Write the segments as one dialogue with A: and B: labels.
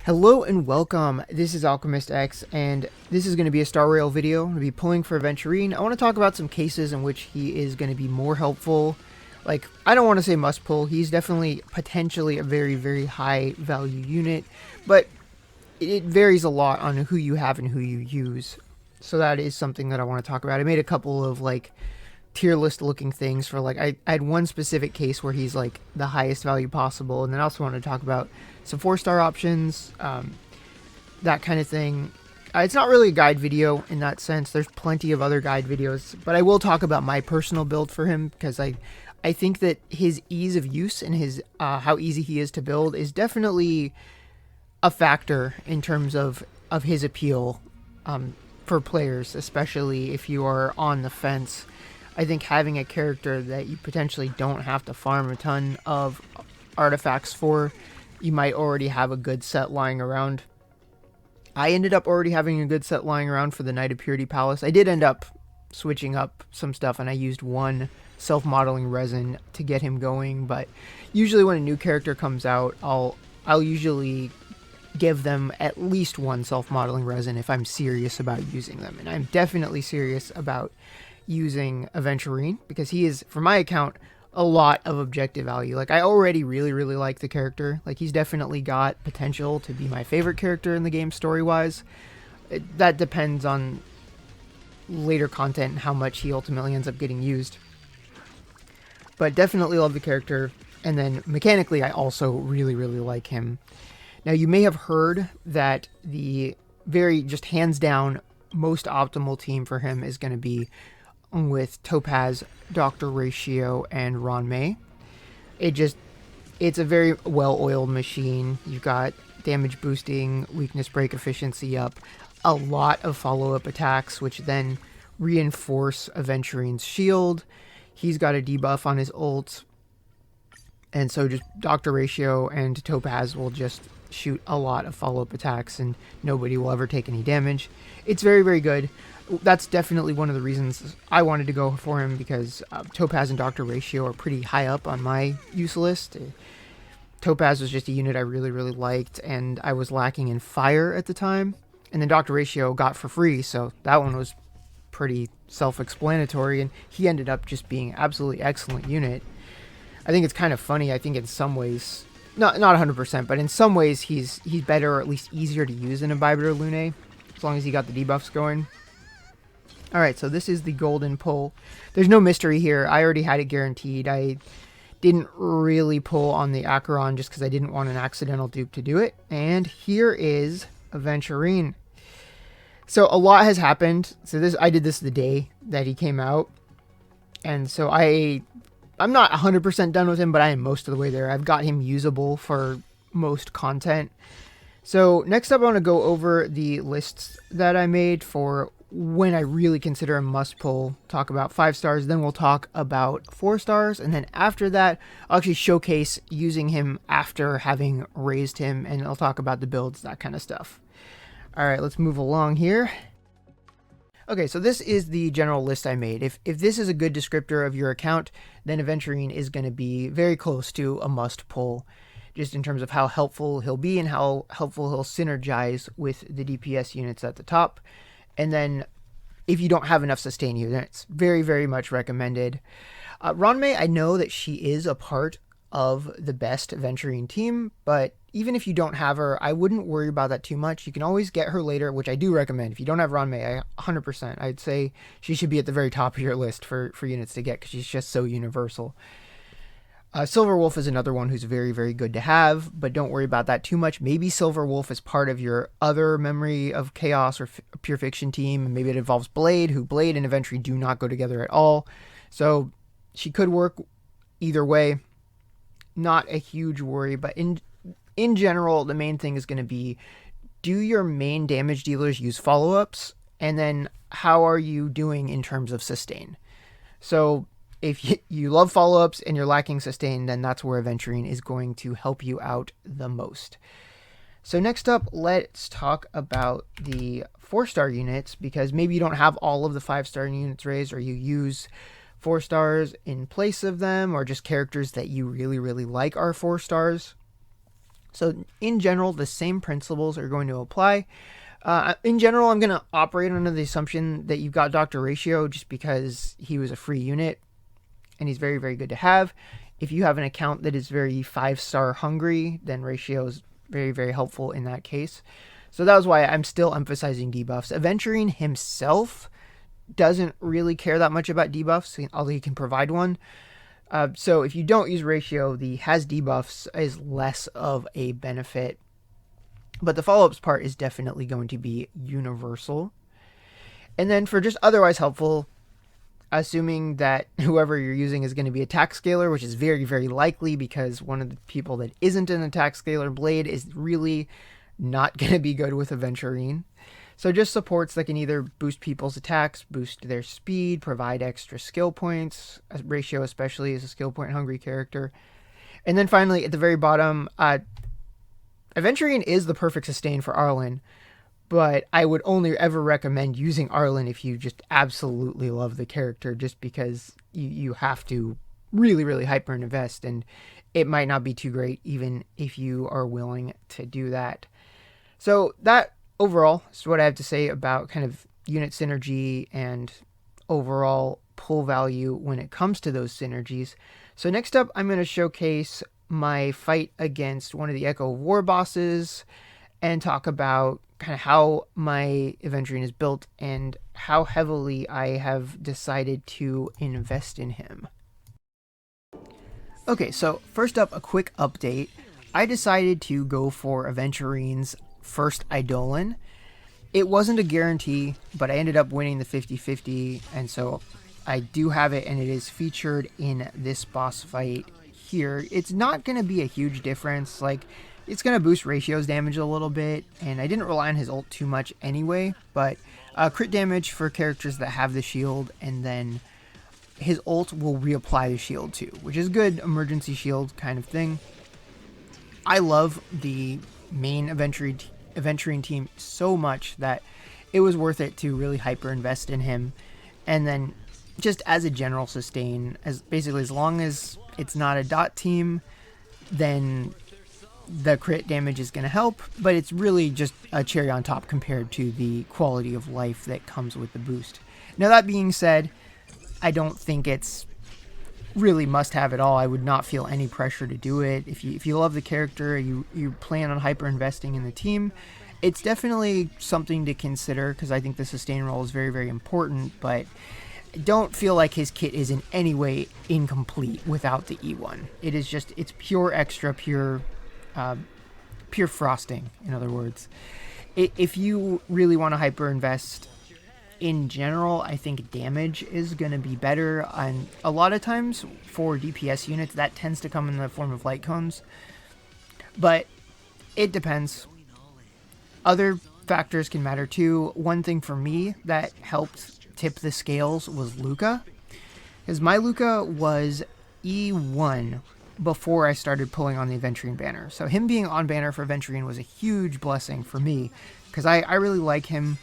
A: Hello and welcome. This is Alchemistexe, and this is going to be a Star Rail video. I'm going to be pulling for Aventurine. I want to talk about some cases in which he is going to be more helpful. Like, I don't want to say must pull. He's definitely potentially a very, very high value unit, but it varies a lot on who you have and who you use. So that is something that I want to talk about. I made a couple of like tier list looking things for like I had one specific case where he's like the highest value possible, and then I also want to talk about some 4-star options, that kind of thing. It's not really a guide video in that sense. There's plenty of other guide videos, but I will talk about my personal build for him because I think that his ease of use and his how easy he is to build is definitely a factor in terms of his appeal for players, especially if you are on the fence. I think having a character that you potentially don't have to farm a ton of artifacts for, you might already have a good set lying around. I ended up already having a good set lying around for the Knight of Purity Palace. I did end up switching up some stuff, and I used one self-modeling resin to get him going, but usually when a new character comes out, I'll usually give them at least one self-modeling resin if I'm serious about using them, and I'm definitely serious about using Aventurine because he is, for my account, a lot of objective value. Like, I already really like the character. Like, he's definitely got potential to be my favorite character in the game story-wise. That depends on later content and how much he ultimately ends up getting used. But definitely love the character, and then mechanically I also really like him. Now, you may have heard that the very just hands down most optimal team for him is going to be with Topaz, Dr. Ratio, and Ron May. It's a very well-oiled machine. You've got damage boosting, weakness break efficiency up, a lot of follow-up attacks, which then reinforce Aventurine's shield. He's got a debuff on his ult, and so just Dr. Ratio and Topaz will just shoot a lot of follow-up attacks, and nobody will ever take any damage. It's very good. That's definitely one of the reasons I wanted to go for him, because Topaz and Dr. Ratio are pretty high up on my use list. Topaz was just a unit I really liked, and I was lacking in fire at the time. And then Dr. Ratio got for free, so that one was pretty self-explanatory, and he ended up just being an absolutely excellent unit. I think it's kind of funny. I think in some ways, not 100%, but in some ways he's better, or at least easier to use than Imbibitor Lune, as long as he got the debuffs going. Alright, so this is the golden pull. There's no mystery here. I already had it guaranteed. I didn't really pull on the Acheron just because I didn't want an accidental dupe to do it. And here is Aventurine. So a lot has happened. So I did this the day that he came out. And so I'm not 100% done with him, but I am most of the way there. I've got him usable for most content. So next up, I want to go over the lists that I made for when I really consider a must pull. Talk about 5 stars, then we'll talk about 4 stars, and then after that I'll actually showcase using him after having raised him, and I'll talk about the builds, that kind of stuff. Alright, let's move along here. Okay, so this is the general list I made. If this is a good descriptor of your account, then Aventurine is going to be very close to a must pull, just in terms of how helpful he'll be and how helpful he'll synergize with the DPS units at the top. And then if you don't have enough sustain you, then it's very much recommended. Ronmei, I know that she is a part of the best Aventurine team, but even if you don't have her, I wouldn't worry about that too much. You can always get her later, which I do recommend. If you don't have Ronmei, 100%, I'd say she should be at the very top of your list for units to get, because she's just so universal. Silver Wolf is another one who's very good to have, but don't worry about that too much. Maybe Silver Wolf is part of your other Memory of Chaos or Pure Fiction team, and maybe it involves Blade, who Blade and Aventurine do not go together at all. So she could work either way. Not a huge worry, but in general, the main thing is going to be, do your main damage dealers use follow-ups? And then how are you doing in terms of sustain? So if you love follow-ups and you're lacking sustain, then that's where Aventurine is going to help you out the most. So next up, let's talk about the 4-star units, because maybe you don't have all of the 5-star units raised, or you use 4 stars in place of them, or just characters that you really like are 4 stars. So in general, the same principles are going to apply. In general, I'm going to operate under the assumption that you've got Dr. Ratio just because he was a free unit and he's very, very good to have. If you have an account that is very 5-star hungry, then Ratio is very, very helpful in that case. So that was why I'm still emphasizing debuffs. Aventurine himself doesn't really care that much about debuffs, although he can provide one. So if you don't use Ratio, the has debuffs is less of a benefit. But the follow-ups part is definitely going to be universal. And then for just otherwise helpful, assuming that whoever you're using is going to be attack scaler, which is very, very likely because one of the people that isn't an attack scaler blade is really not going to be good with Aventurine. So just supports that can either boost people's attacks, boost their speed, provide extra skill points. Ratio especially is a skill point hungry character. And then finally at the very bottom, Aventurine is the perfect sustain for Arlen, but I would only ever recommend using Arlen if you just absolutely love the character, just because you have to really, really hyper invest, and it might not be too great even if you are willing to do that. So that overall is what I have to say about kind of unit synergy and overall pull value when it comes to those synergies. So next up, I'm going to showcase my fight against one of the Echo of War bosses and talk about kind of how my Aventurine is built and how heavily I have decided to invest in him. Okay, so first up, a quick update. I decided to go for Aventurine's first Eidolon. It wasn't a guarantee, but I ended up winning the 50-50, and so I do have it, and it is featured in this boss fight here. It's not going to be a huge difference. Like, it's going to boost Ratio's damage a little bit, and I didn't rely on his ult too much anyway, but crit damage for characters that have the shield, and then his ult will reapply the shield too, which is good emergency shield kind of thing. I love the main Aventurine team so much that it was worth it to really hyper invest in him. And then just as a general sustain, as basically as long as it's not a dot team, then the crit damage is going to help, but it's really just a cherry on top compared to the quality of life that comes with the boost. Now that being said, I don't think it's really must have at all. I would not feel any pressure to do it. If you love the character, you plan on hyper investing in the team, it's definitely something to consider, because I think the sustain role is very, very important, but don't feel like his kit is in any way incomplete without the E1. It is just, it's pure extra, pure frosting, in other words. If you really want to hyper invest in general, I think damage is going to be better. And a lot of times for DPS units, that tends to come in the form of light cones. But it depends. Other factors can matter too. One thing for me that helped tip the scales was Luca. Because my Luca was E1 before I started pulling on the Aventurine banner. So him being on banner for Aventurine was a huge blessing for me, because I really like him.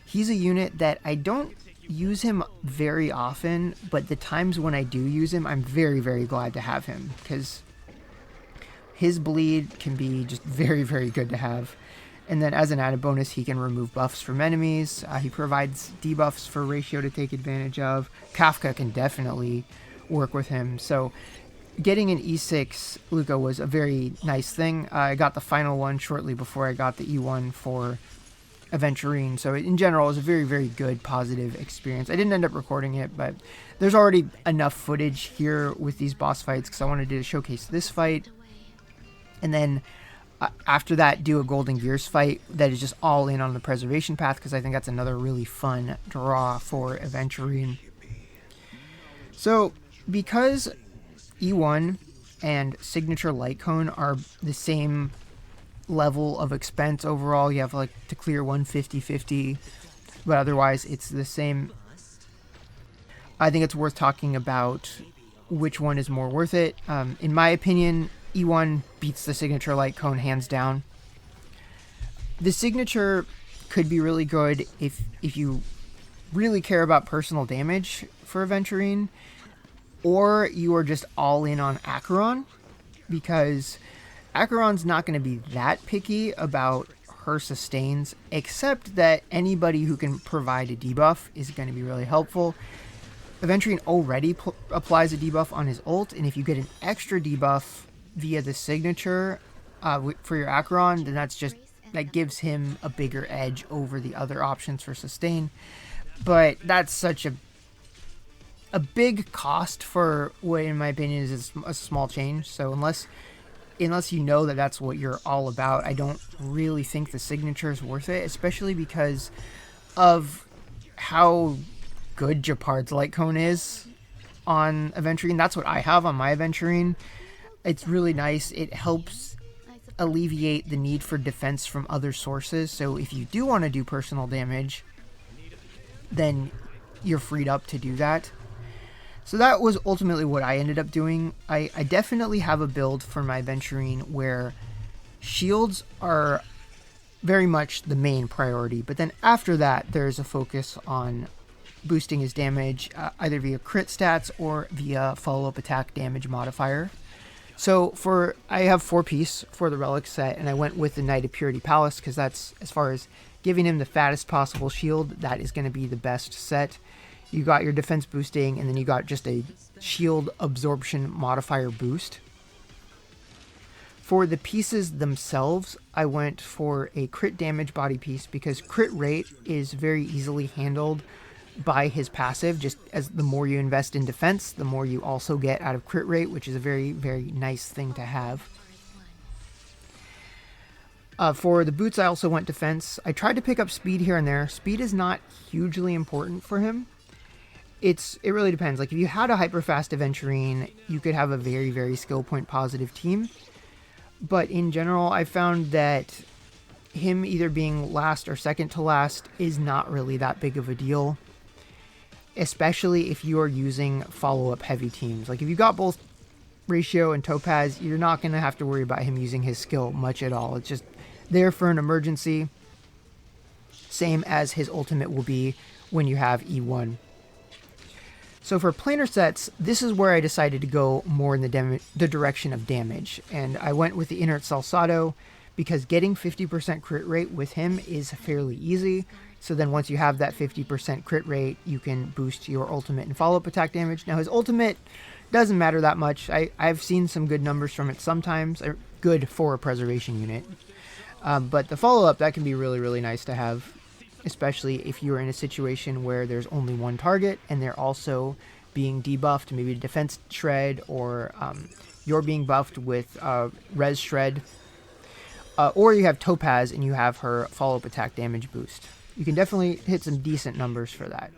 A: He's a unit that I don't use him very often, but the times when I do use him, I'm very, very glad to have him, because his bleed can be just very, very good to have. And then as an added bonus, he can remove buffs from enemies. He provides debuffs for Ratio to take advantage of. Kafka can definitely work with him. So getting an E6 Luca was a very nice thing. I got the final one shortly before I got the E1 for Aventurine, so in general it was a very, very good positive experience. I didn't end up recording it, but there's already enough footage here with these boss fights because I wanted to showcase this fight, and then after that do a Golden Gears fight that is just all in on the preservation path, because I think that's another really fun draw for Aventurine. So because E1 and Signature Light Cone are the same level of expense overall, you have like to clear 150-50, but otherwise it's the same. I think it's worth talking about which one is more worth it. In my opinion, E1 beats the Signature Light Cone hands down. The Signature could be really good if you really care about personal damage for Aventurine, or you are just all in on Acheron, because Acheron's not going to be that picky about her sustains, except that anybody who can provide a debuff is going to be really helpful. Aventurine already applies a debuff on his ult, and if you get an extra debuff via the signature for your Acheron, then that gives him a bigger edge over the other options for sustain. But that's such a big cost for what, in my opinion, is a small change. So unless you know that that's what you're all about, I don't really think the signature is worth it, especially because of how good Japard's Light Cone is on Aventurine. That's what I have on my Aventurine. It's really nice. It helps alleviate the need for defense from other sources. So if you do want to do personal damage, then you're freed up to do that. So that was ultimately what I ended up doing. I definitely have a build for my Aventurine where shields are very much the main priority, but then after that there's a focus on boosting his damage either via crit stats or via follow-up attack damage modifier. So I have 4-piece for the relic set, and I went with the Knight of Purity Palace because that's, as far as giving him the fattest possible shield, that is going to be the best set. You got your defense boosting, and then you got just a shield absorption modifier boost. For the pieces themselves, I went for a crit damage body piece because crit rate is very easily handled by his passive. Just as the more you invest in defense, the more you also get out of crit rate, which is a very, very nice thing to have. For the boots, I also went defense. I tried to pick up speed here and there. Speed is not hugely important for him. It really depends. Like if you had a hyper fast Aventurine, you could have a very, very skill point positive team. But in general, I found that him either being last or second to last is not really that big of a deal, especially if you are using follow-up heavy teams. Like if you got both Ratio and Topaz, you're not going to have to worry about him using his skill much at all. It's just there for an emergency, same as his ultimate will be when you have E1. So for planar sets, this is where I decided to go more in the direction of damage, and I went with the Inert Salsado because getting 50% crit rate with him is fairly easy. So then once you have that 50% crit rate, you can boost your ultimate and follow-up attack damage. Now his ultimate doesn't matter that much. I've seen some good numbers from it sometimes, good for a preservation unit. But the follow-up, that can be really, really nice to have, especially if you're in a situation where there's only one target and they're also being debuffed, maybe defense shred, or you're being buffed with res shred, or you have Topaz and you have her follow-up attack damage boost. You can definitely hit some decent numbers for that.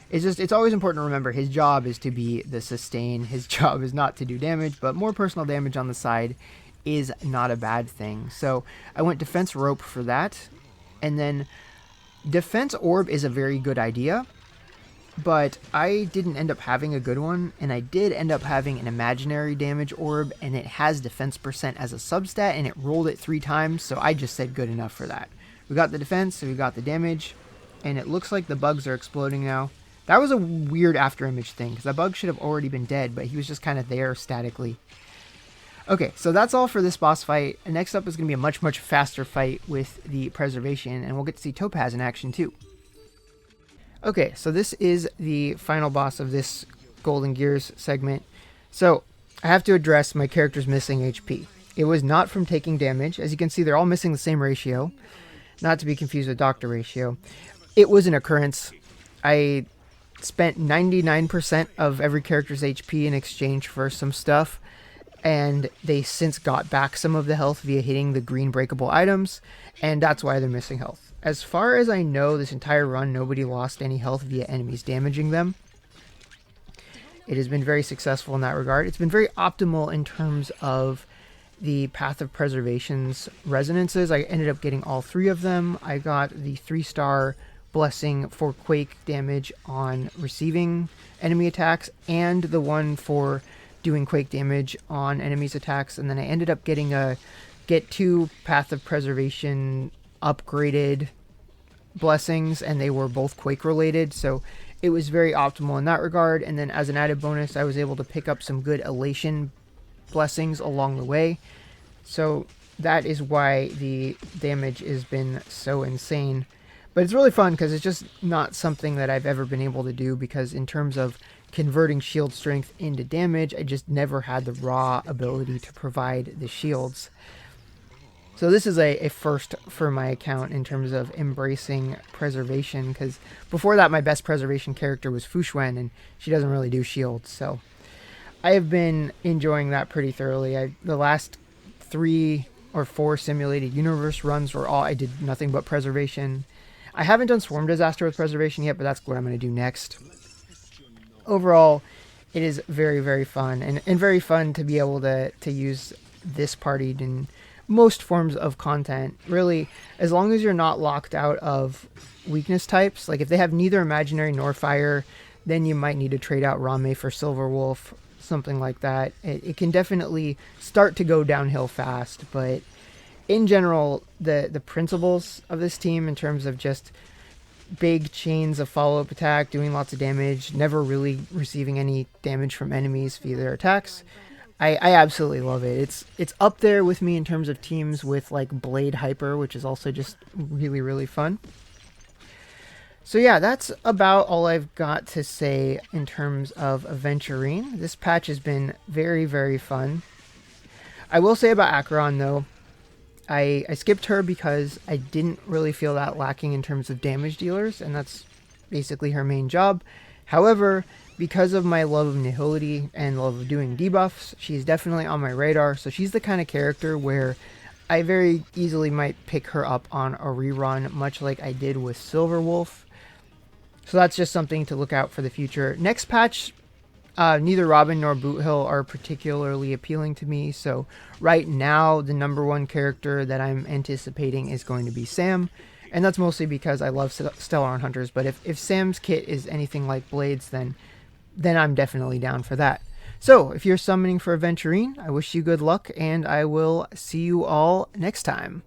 A: It's always important to remember his job is to be the sustain. His job is not to do damage, but more personal damage on the side is not a bad thing. So I went defense rope for that, and then defense orb is a very good idea, but I didn't end up having a good one, and I did end up having an imaginary damage orb, and it has defense percent as a substat, and it rolled it 3 times, so I just said good enough for that. We got the defense, so we got the damage, and it looks like the bugs are exploding now. That was a weird after image thing, because that bug should have already been dead, but he was just kind of there statically. Okay, so that's all for this boss fight. Next up is going to be a much, much faster fight with the preservation, and we'll get to see Topaz in action too. Okay, so this is the final boss of this Golden Gears segment. So, I have to address my character's missing HP. It was not from taking damage. As you can see, they're all missing the same ratio. Not to be confused with Doctor Ratio. It was an occurrence. I spent 99% of every character's HP in exchange for some stuff, and they since got back some of the health via hitting the green breakable items, and that's why they're missing health. As far as I know, this entire run, nobody lost any health via enemies damaging them. It has been very successful in that regard. It's been very optimal in terms of the Path of Preservation's resonances. I ended up getting all 3 of them. I got the 3-star blessing for quake damage on receiving enemy attacks, and the one for doing quake damage on enemies attacks, and then I ended up getting get 2 Path of Preservation upgraded blessings, and they were both quake related, so it was very optimal in that regard. And then as an added bonus, I was able to pick up some good elation blessings along the way. So that is why the damage has been so insane. But it's really fun because it's just not something that I've ever been able to do, because in terms of converting shield strength into damage, I just never had the raw ability to provide the shields. So this is a first for my account in terms of embracing preservation, because before that my best preservation character was Fushuen, and she doesn't really do shields. So I have been enjoying that pretty thoroughly. The last 3 or 4 simulated universe runs were all I did nothing but preservation. I haven't done Swarm Disaster with preservation yet, but that's what I'm going to do next. Overall, it is very, very fun, and very fun to be able to use this party in most forms of content. Really, as long as you're not locked out of weakness types. Like if they have neither imaginary nor fire, then you might need to trade out Rame for Silverwolf, something like that. It can definitely start to go downhill fast, but in general, the principles of this team in terms of just big chains of follow-up attack, doing lots of damage, never really receiving any damage from enemies via their attacks, I absolutely love it. It's up there with me in terms of teams with like Blade Hyper, which is also just really, really fun. So yeah, that's about all I've got to say in terms of Aventurine. This patch has been very, very fun. I will say about Acheron though, I skipped her because I didn't really feel that lacking in terms of damage dealers, and that's basically her main job. However, because of my love of Nihility and love of doing debuffs, she's definitely on my radar. So she's the kind of character where I very easily might pick her up on a rerun, much like I did with Silverwolf. So that's just something to look out for the future. Next patch, neither Robin nor Boothill are particularly appealing to me. So right now, the #1 character that I'm anticipating is going to be Sam. And that's mostly because I love Stellar Hunters. But if Sam's kit is anything like Blades, then I'm definitely down for that. So if you're summoning for Aventurine, I wish you good luck, and I will see you all next time.